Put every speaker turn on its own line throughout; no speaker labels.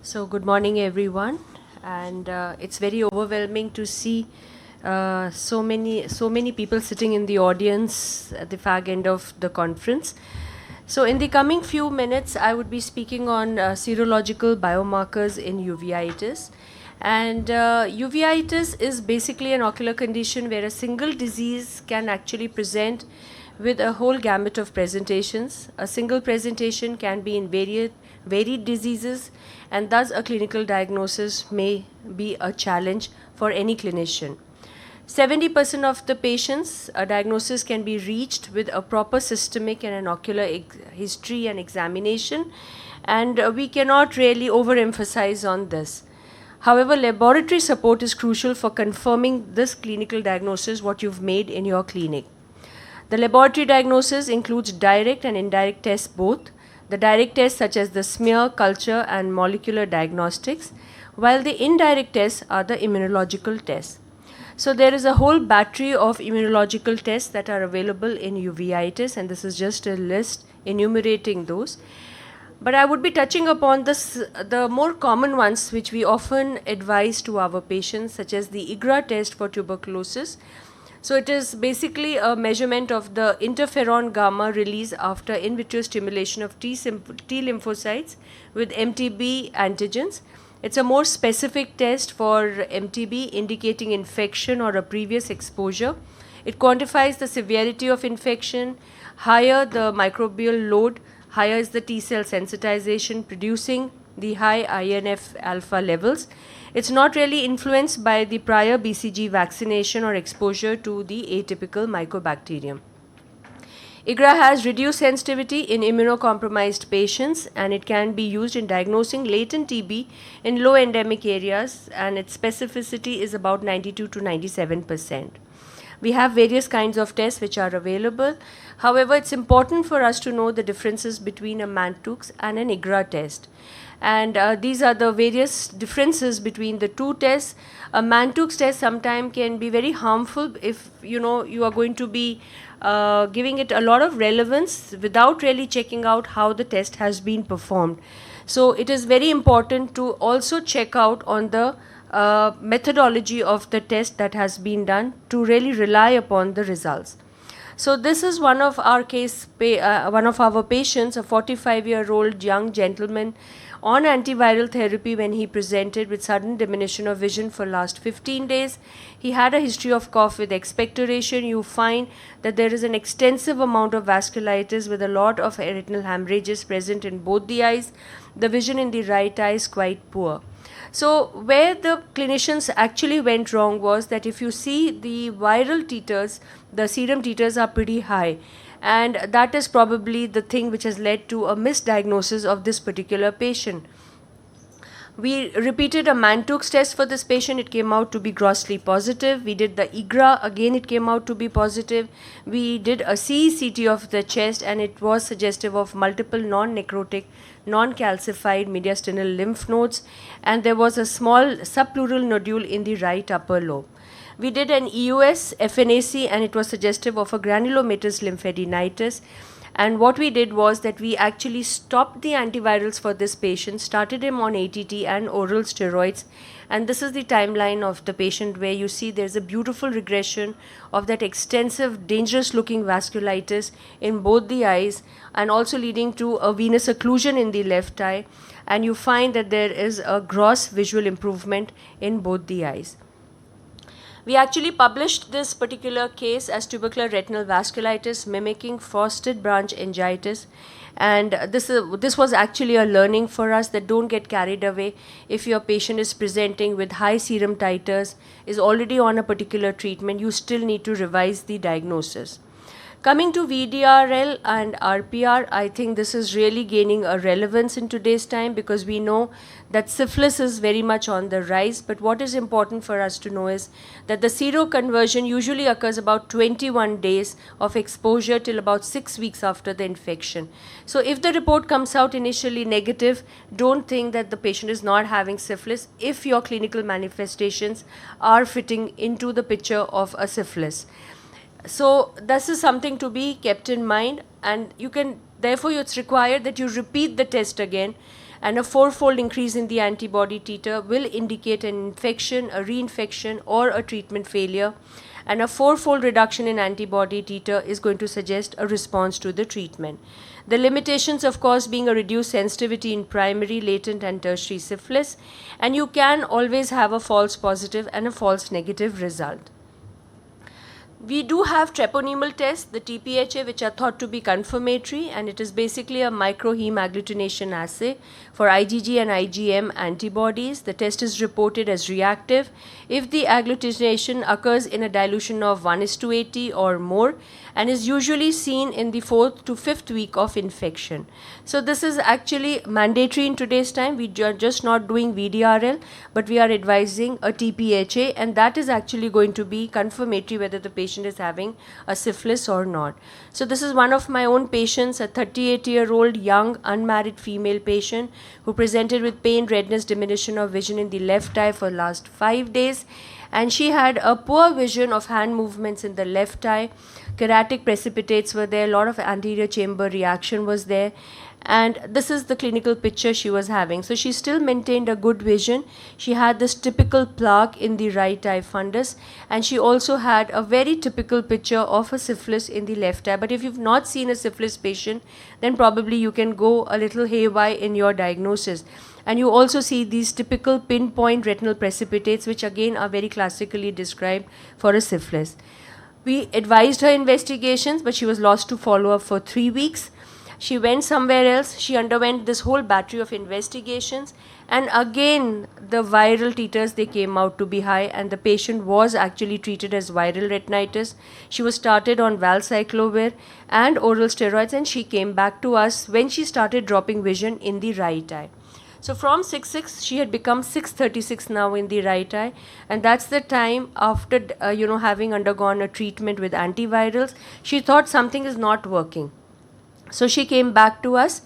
So good morning, everyone, and it's very overwhelming to see so many people sitting in the audience at the fag end of the conference. So in the coming few minutes, I would be speaking on serological biomarkers in uveitis. And uveitis is basically an ocular condition where a single disease can actually present with a whole gamut of presentations. A single presentation can be in varied diseases, and thus a clinical diagnosis may be a challenge for any clinician. 70% of the patients, a diagnosis can be reached with a proper systemic and an ocular history and examination, and we cannot really overemphasize on this. However, laboratory support is crucial for confirming this clinical diagnosis, what you've made in your clinic. The laboratory diagnosis includes direct and indirect tests both. The direct tests such as the smear, culture and molecular diagnostics, while the indirect tests are the immunological tests. So there is a whole battery of immunological tests that are available in uveitis, and this is just a list enumerating those. But I would be touching upon the more common ones which we often advise to our patients, such as the IGRA test for tuberculosis. So it is basically a measurement of the interferon gamma release after in vitro stimulation of T lymphocytes with MTB antigens. It's a more specific test for MTB indicating infection or a previous exposure. It quantifies the severity of infection. Higher the microbial load, higher is the T cell sensitization, producing the high INF alpha levels. It's not really influenced by the prior BCG vaccination or exposure to the atypical mycobacterium. IGRA has reduced sensitivity in immunocompromised patients, and it can be used in diagnosing latent TB in low endemic areas, and its specificity is about 92 to 97%. We have various kinds of tests which are available. However, it's important for us to know the differences between a Mantoux and an IGRA test. And these are the various differences between the two tests. A Mantoux test sometimes can be very harmful if you are going to be giving it a lot of relevance without really checking out how the test has been performed. So it is very important to also check out on the methodology of the test that has been done to really rely upon the results. So this is one of our one of our patients, a 45-year-old young gentleman on antiviral therapy when he presented with sudden diminution of vision for last 15 days. He had a history of cough with expectoration. You find that there is an extensive amount of vasculitis with a lot of retinal hemorrhages present in both the eyes. The vision in the right eye is quite poor. So where the clinicians actually went wrong was that if you see the viral titers, the serum titers are pretty high, and that is probably the thing which has led to a misdiagnosis of this particular patient. We repeated a Mantoux test for this patient. It came out to be grossly positive. We did the IGRA. Again, it came out to be positive. We did a CECT of the chest, and it was suggestive of multiple non-necrotic, non-calcified mediastinal lymph nodes, and there was a small subpleural nodule in the right upper lobe. We did an EUS FNAC, and it was suggestive of a granulomatous lymphadenitis. And what we did was that we actually stopped the antivirals for this patient, started him on ATT and oral steroids. And this is the timeline of the patient where you see there's a beautiful regression of that extensive, dangerous looking vasculitis in both the eyes, and also leading to a venous occlusion in the left eye. And you find that there is a gross visual improvement in both the eyes. We actually published this particular case as tubercular retinal vasculitis mimicking frosted branch angiitis, and this was actually a learning for us, that don't get carried away. If your patient is presenting with high serum titers, is already on a particular treatment, you still need to revise the diagnosis. Coming to VDRL and RPR, I think this is really gaining a relevance in today's time, because we know that syphilis is very much on the rise. But what is important for us to know is that the seroconversion usually occurs about 21 days of exposure till about 6 weeks after the infection. So if the report comes out initially negative, don't think that the patient is not having syphilis if your clinical manifestations are fitting into the picture of a syphilis. So this is something to be kept in mind, and therefore it's required that you repeat the test again and a fourfold increase in the antibody titer will indicate an infection, a reinfection, or a treatment failure. And a fourfold reduction in antibody titer is going to suggest a response to the treatment. The limitations, of course, being a reduced sensitivity in primary, latent, and tertiary syphilis, and you can always have a false positive and a false negative result. We do have treponemal tests, the TPHA, which are thought to be confirmatory, and it is basically a microheme agglutination assay for IgG and IgM antibodies. The test is reported as reactive if the agglutination occurs in a dilution of 1:80 or more, and is usually seen in the 4th to 5th week of infection. So this is actually mandatory in today's time. We are just not doing VDRL, but we are advising a TPHA, and that is actually going to be confirmatory whether the patient is having a syphilis or not. So this is one of my own patients, a 38-year-old young unmarried female patient who presented with pain, redness, diminution of vision in the left eye for last 5 days, and she had a poor vision of hand movements in the left eye. Keratic precipitates were there, a lot of anterior chamber reaction was there, and this is the clinical picture she was having. So she still maintained a good vision. She had this typical plaque in the right eye fundus, and she also had a very typical picture of a syphilis in the left eye. But if you've not seen a syphilis patient, then probably you can go a little haywire in your diagnosis. And you also see these typical pinpoint retinal precipitates, which again are very classically described for a syphilis. We advised her investigations, but she was lost to follow-up for 3 weeks. She went somewhere else. She underwent this whole battery of investigations, and again the viral titers, they came out to be high, and the patient was actually treated as viral retinitis. She was started on valcyclovir and oral steroids, and she came back to us when she started dropping vision in the right eye. So from 6.6, she had become 6.36 now in the right eye, and that's the time after having undergone a treatment with antivirals, she thought something is not working. So she came back to us,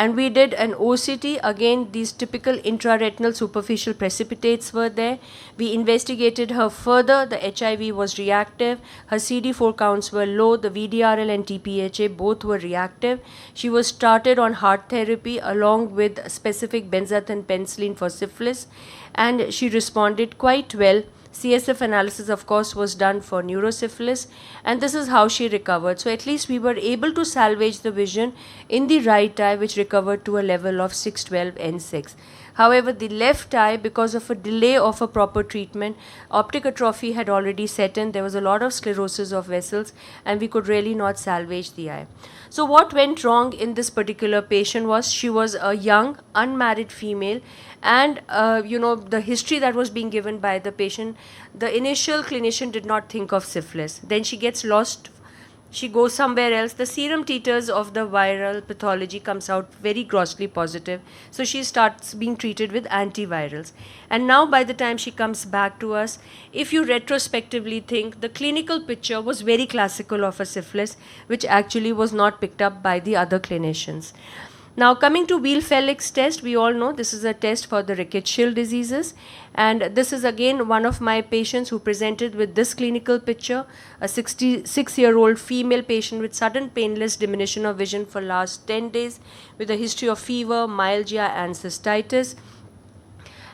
and we did an OCT. Again, these typical intraretinal superficial precipitates were there. We investigated her further. The HIV was reactive. Her CD4 counts were low. The VDRL and TPHA both were reactive. She was started on heart therapy along with specific benzathine penicillin for syphilis, and she responded quite well. CSF analysis, of course, was done for neurosyphilis, and this is how she recovered. So at least we were able to salvage the vision in the right eye, which recovered to a level of 612 N6. However, the left eye, because of a delay of a proper treatment, optic atrophy had already set in. There was a lot of sclerosis of vessels, and we could really not salvage the eye. So what went wrong in this particular patient was she was a young, unmarried female, and the history that was being given by the patient, the initial clinician did not think of syphilis. Then she gets lost. She goes somewhere else. The serum titers of the viral pathology comes out very grossly positive. So she starts being treated with antivirals. And now by the time she comes back to us, if you retrospectively think, the clinical picture was very classical of a syphilis, which actually was not picked up by the other clinicians. Now coming to Weil-Felix test, we all know this is a test for the rickettsial diseases, and this is again one of my patients who presented with this clinical picture, a 66-year-old female patient with sudden painless diminution of vision for last 10 days with a history of fever, myalgia and cystitis.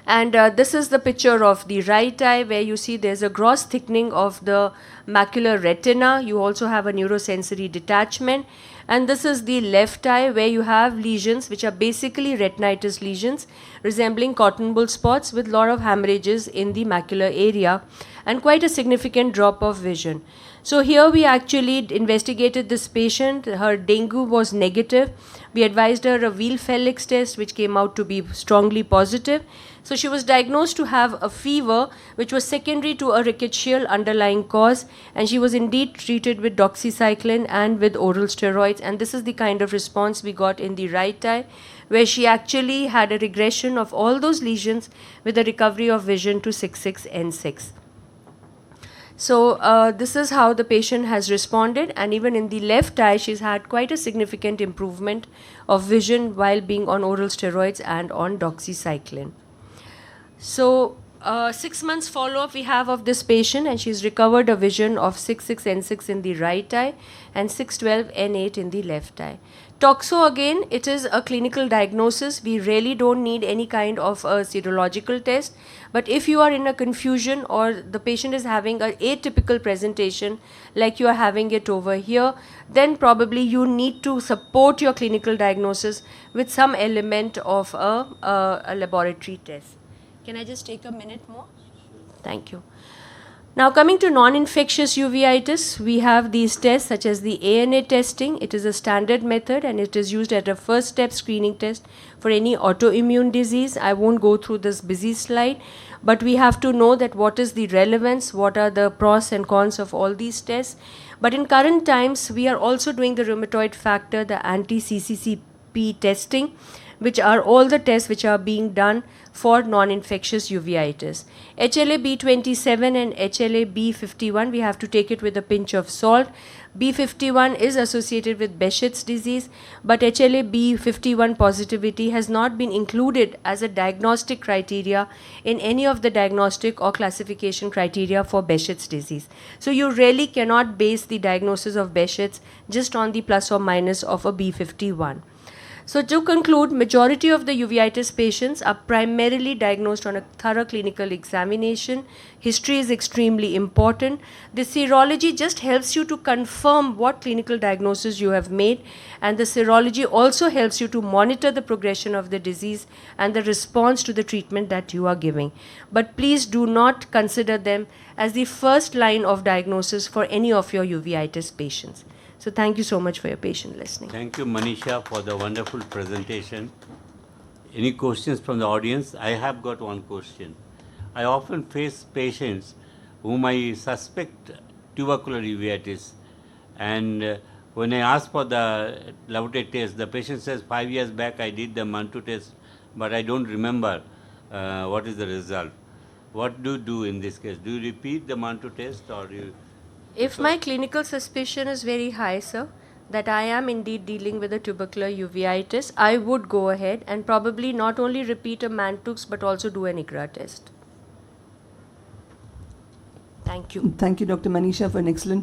And this is the picture of the right eye, where you see there's a gross thickening of the macular retina. You also have a neurosensory detachment. And this is the left eye, where you have lesions which are basically retinitis lesions resembling cotton wool spots with lot of hemorrhages in the macular area and quite a significant drop of vision. So here we actually investigated this patient. Her dengue was negative. We advised her a Weil-Felix test, which came out to be strongly positive. So she was diagnosed to have a fever, which was secondary to a rickettsial underlying cause, and she was indeed treated with doxycycline and with oral steroids. And this is the kind of response we got in the right eye, where she actually had a regression of all those lesions with a recovery of vision to 6.6 N6. So this is how the patient has responded, and even in the left eye she's had quite a significant improvement of vision while being on oral steroids and on doxycycline. So 6 months follow-up we have of this patient, and she's recovered a vision of 6.6 N6 in the right eye and 6.12 N8 in the left eye. Toxo, again, it is a clinical diagnosis. We really don't need any kind of a serological test. But if you are in a confusion or the patient is having an atypical presentation, like you are having it over here, then probably you need to support your clinical diagnosis with some element of a laboratory test. Can I just take a minute more? Thank you. Now, coming to non-infectious uveitis, we have these tests such as the ANA testing. It is a standard method and it is used as a first step screening test for any autoimmune disease. I won't go through this busy slide, but we have to know that what is the relevance, what are the pros and cons of all these tests. But in current times, we are also doing the rheumatoid factor, the anti-CCCP testing, which are all the tests which are being done for non-infectious uveitis. HLA-B27 and HLA-B51, we have to take it with a pinch of salt. B51 is associated with Behçet's disease, but HLA-B51 positivity has not been included as a diagnostic criteria in any of the diagnostic or classification criteria for Behçet's disease. So you really cannot base the diagnosis of Behçet's just on the plus or minus of a B51. So to conclude, majority of the uveitis patients are primarily diagnosed on a thorough clinical examination. History is extremely important. The serology just helps you to confirm what clinical diagnosis you have made, and the serology also helps you to monitor the progression of the disease and the response to the treatment that you are giving. But please do not consider them as the first line of diagnosis for any of your uveitis patients. So thank you so much for your patient listening.
Thank you, Manisha, for the wonderful presentation. Any questions from the audience? I have got one question. I often face patients whom I suspect tubercular uveitis, and when I ask for the laboratory test, the patient says 5 years back I did the Mantoux test, but I don't remember what is the result. What do you do in this case? Do you repeat the Mantoux test, or you?
If my clinical suspicion is very high, sir, that I am indeed dealing with a tubercular uveitis, I would go ahead and probably not only repeat a Mantoux but also do an IGRA test. Thank you.
Thank you, Dr. Manisha, for an excellent